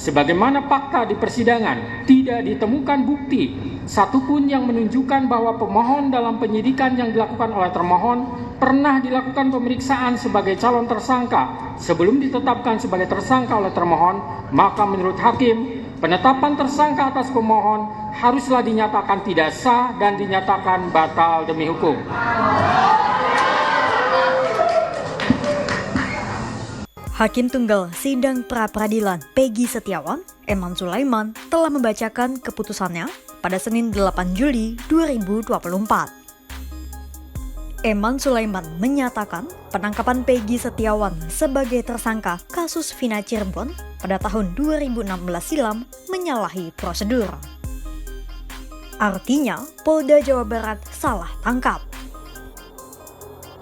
Sebagaimana fakta di persidangan, tidak ditemukan bukti satupun yang menunjukkan bahwa pemohon dalam penyidikan yang dilakukan oleh termohon pernah dilakukan pemeriksaan sebagai calon tersangka sebelum ditetapkan sebagai tersangka oleh termohon. Maka menurut hakim, penetapan tersangka atas pemohon haruslah dinyatakan tidak sah dan dinyatakan batal demi hukum. Hakim Tunggal Sidang Pra-Peradilan Peggy Setiawan, Eman Sulaiman, telah membacakan keputusannya pada Senin 8 Juli 2024. Eman Sulaiman menyatakan penangkapan Peggy Setiawan sebagai tersangka kasus Vina Cirebon pada tahun 2016 silam menyalahi prosedur. Artinya, Polda Jawa Barat salah tangkap.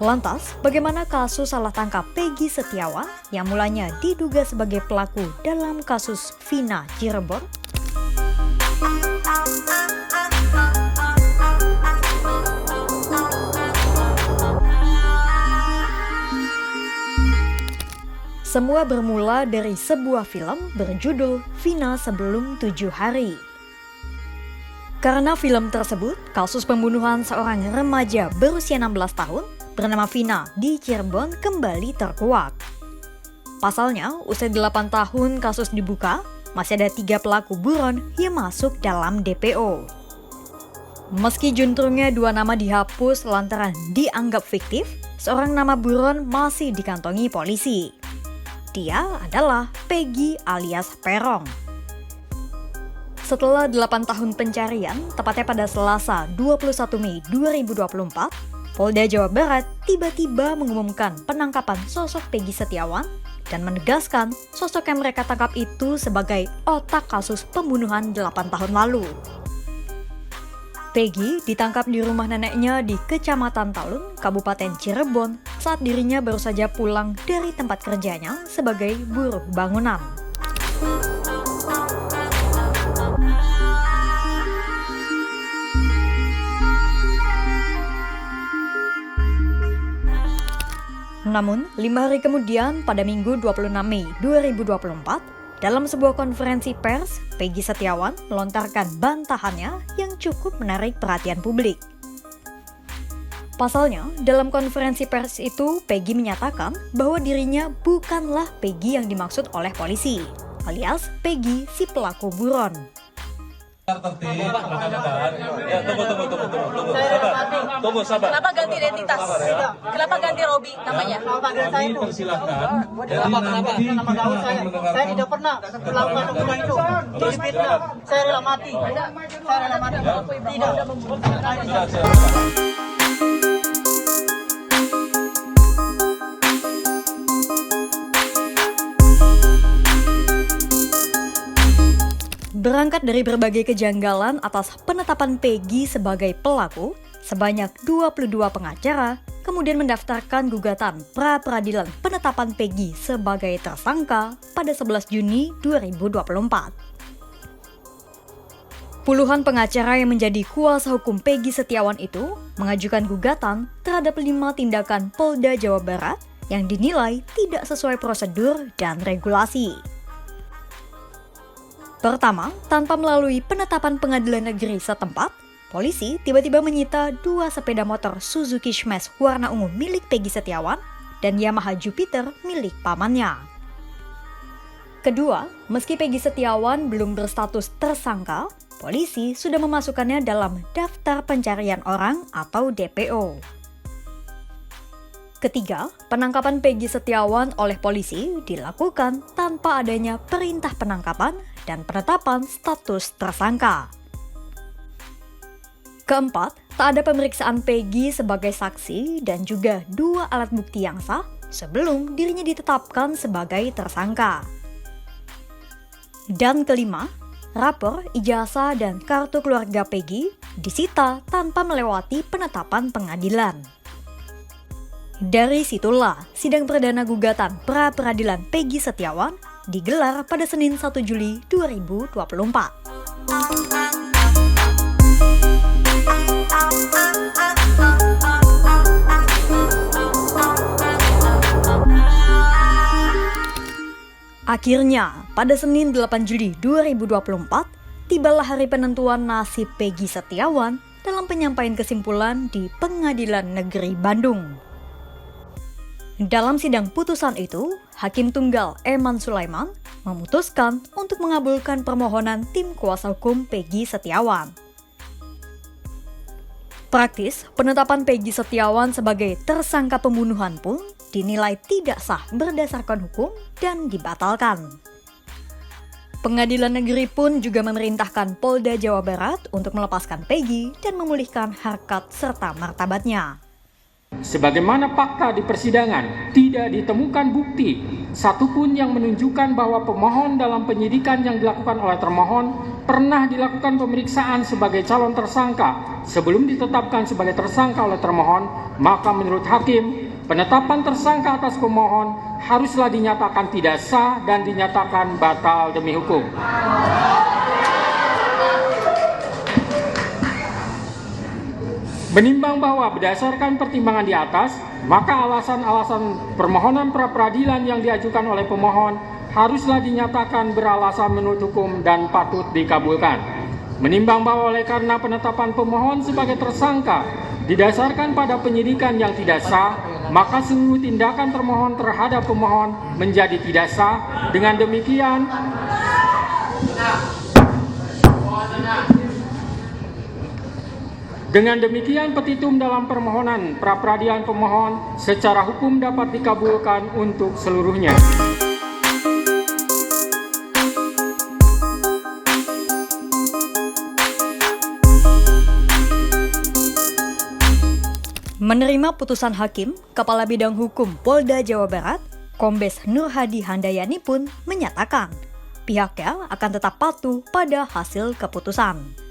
Lantas, bagaimana kasus salah tangkap Peggy Setiawan yang mulanya diduga sebagai pelaku dalam kasus Vina Cirebon? Semua bermula dari sebuah film berjudul Vina Sebelum 7 Hari. Karena film tersebut, kasus pembunuhan seorang remaja berusia 16 tahun bernama Vina di Cirebon kembali terkuak. Pasalnya, usai 8 tahun kasus dibuka, masih ada 3 pelaku buron yang masuk dalam DPO. Meski juntrungnya 2 nama dihapus lantaran dianggap fiktif, seorang nama buron masih dikantongi polisi. Dia adalah Peggy alias Perong. Setelah 8 tahun pencarian, tepatnya pada Selasa 21 Mei 2024, Polda Jawa Barat tiba-tiba mengumumkan penangkapan sosok Peggy Setiawan dan menegaskan sosok yang mereka tangkap itu sebagai otak kasus pembunuhan 8 tahun lalu. Peggy ditangkap di rumah neneknya di Kecamatan Talun, Kabupaten Cirebon saat dirinya baru saja pulang dari tempat kerjanya sebagai buruh bangunan. Namun, 5 hari kemudian pada Minggu 26 Mei 2024, dalam sebuah konferensi pers, Peggy Setiawan melontarkan bantahannya yang cukup menarik perhatian publik. Pasalnya, dalam konferensi pers itu, Peggy menyatakan bahwa dirinya bukanlah Peggy yang dimaksud oleh polisi, alias Peggy si pelaku buron. Tertib, mudah-mudahan. Ya, tunggu, sabar. Kenapa ganti identitas? Kenapa ganti Robi namanya? Kami persilakan. Kenapa gaul saya tidak pernah melakukan hukuman itu. Terus fitnah, saya rela mati. Tidak. Berangkat dari berbagai kejanggalan atas penetapan Peggy sebagai pelaku, sebanyak 22 pengacara kemudian mendaftarkan gugatan pra-peradilan penetapan Peggy sebagai tersangka pada 11 Juni 2024. Puluhan pengacara yang menjadi kuasa hukum Peggy Setiawan itu mengajukan gugatan terhadap 5 tindakan Polda Jawa Barat yang dinilai tidak sesuai prosedur dan regulasi. Pertama, tanpa melalui penetapan pengadilan negeri setempat, polisi tiba-tiba menyita 2 sepeda motor Suzuki Smash warna ungu milik Peggy Setiawan dan Yamaha Jupiter milik pamannya. Kedua, meski Peggy Setiawan belum berstatus tersangka, polisi sudah memasukkannya dalam daftar pencarian orang atau DPO. Ketiga, penangkapan Peggy Setiawan oleh polisi dilakukan tanpa adanya perintah penangkapan dan penetapan status tersangka. Keempat, tak ada pemeriksaan Peggy sebagai saksi dan juga 2 alat bukti yang sah sebelum dirinya ditetapkan sebagai tersangka. Dan kelima, rapor, ijazah, dan kartu keluarga Peggy disita tanpa melewati penetapan pengadilan. Dari situlah sidang perdana gugatan pra-peradilan Peggy Setiawan digelar pada Senin 1 Juli 2024. Akhirnya, pada Senin 8 Juli 2024, tibalah hari penentuan nasib Peggy Setiawan dalam penyampaian kesimpulan di Pengadilan Negeri Bandung. Dalam sidang putusan itu, Hakim Tunggal Eman Sulaiman memutuskan untuk mengabulkan permohonan tim kuasa hukum Peggy Setiawan. Praktis, penetapan Peggy Setiawan sebagai tersangka pembunuhan pun dinilai tidak sah berdasarkan hukum dan dibatalkan. Pengadilan negeri pun juga memerintahkan Polda Jawa Barat untuk melepaskan Peggy dan memulihkan harkat serta martabatnya. Sebagaimana fakta di persidangan, tidak ditemukan bukti satupun yang menunjukkan bahwa pemohon dalam penyidikan yang dilakukan oleh termohon pernah dilakukan pemeriksaan sebagai calon tersangka sebelum ditetapkan sebagai tersangka oleh termohon, maka menurut hakim, penetapan tersangka atas pemohon haruslah dinyatakan tidak sah dan dinyatakan batal demi hukum. Menimbang bahwa berdasarkan pertimbangan di atas, maka alasan-alasan permohonan pra-peradilan yang diajukan oleh pemohon haruslah dinyatakan beralasan menurut hukum dan patut dikabulkan. Menimbang bahwa oleh karena penetapan pemohon sebagai tersangka didasarkan pada penyidikan yang tidak sah, maka seluruh tindakan termohon terhadap pemohon menjadi tidak sah. Dengan demikian, petitum dalam permohonan pra-peradilan pemohon secara hukum dapat dikabulkan untuk seluruhnya. Menerima putusan hakim, Kepala Bidang Hukum Polda Jawa Barat, Kombes Nur Hadi Handayani pun menyatakan pihaknya akan tetap patuh pada hasil keputusan.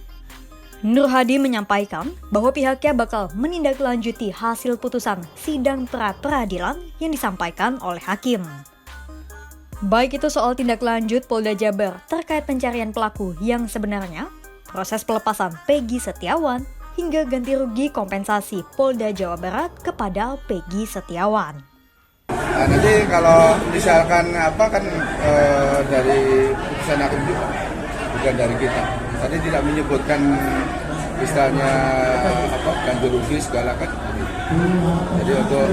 Nur Hadi menyampaikan bahwa pihaknya bakal menindaklanjuti hasil putusan sidang pra-peradilan yang disampaikan oleh hakim. Baik itu soal tindak lanjut Polda Jabar terkait pencarian pelaku yang sebenarnya, proses pelepasan Peggy Setiawan, hingga ganti rugi kompensasi Polda Jawa Barat kepada Peggy Setiawan. Nah, nanti kalau misalkan dari putusan hakim juga, bukan dari kita. Tadi tidak menyebutkan istilahnya ganti rugi segala kan. Jadi untuk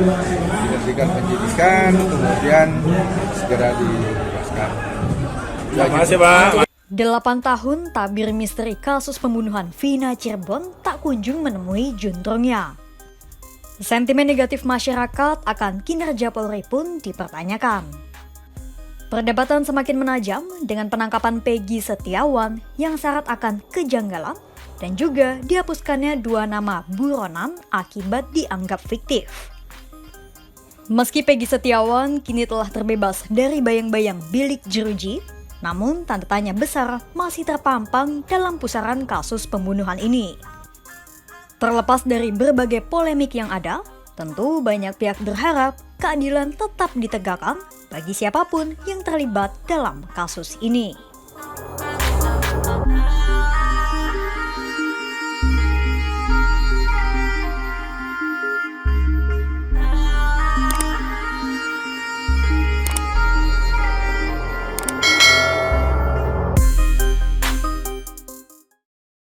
dihentikan penyidikan, kemudian segera dibebaskan. Terima kasih, Pak. 8 tahun tabir misteri kasus pembunuhan Vina Cirebon tak kunjung menemui juntrungnya. Sentimen negatif masyarakat akan kinerja Polri pun dipertanyakan. Perdebatan semakin menajam dengan penangkapan Peggy Setiawan yang syarat akan kejanggalan dan juga dihapuskannya 2 nama buronan akibat dianggap fiktif. Meski Peggy Setiawan kini telah terbebas dari bayang-bayang bilik jeruji, namun tanda tanya besar masih terpampang dalam pusaran kasus pembunuhan ini. Terlepas dari berbagai polemik yang ada, tentu banyak pihak berharap keadilan tetap ditegakkan bagi siapapun yang terlibat dalam kasus ini.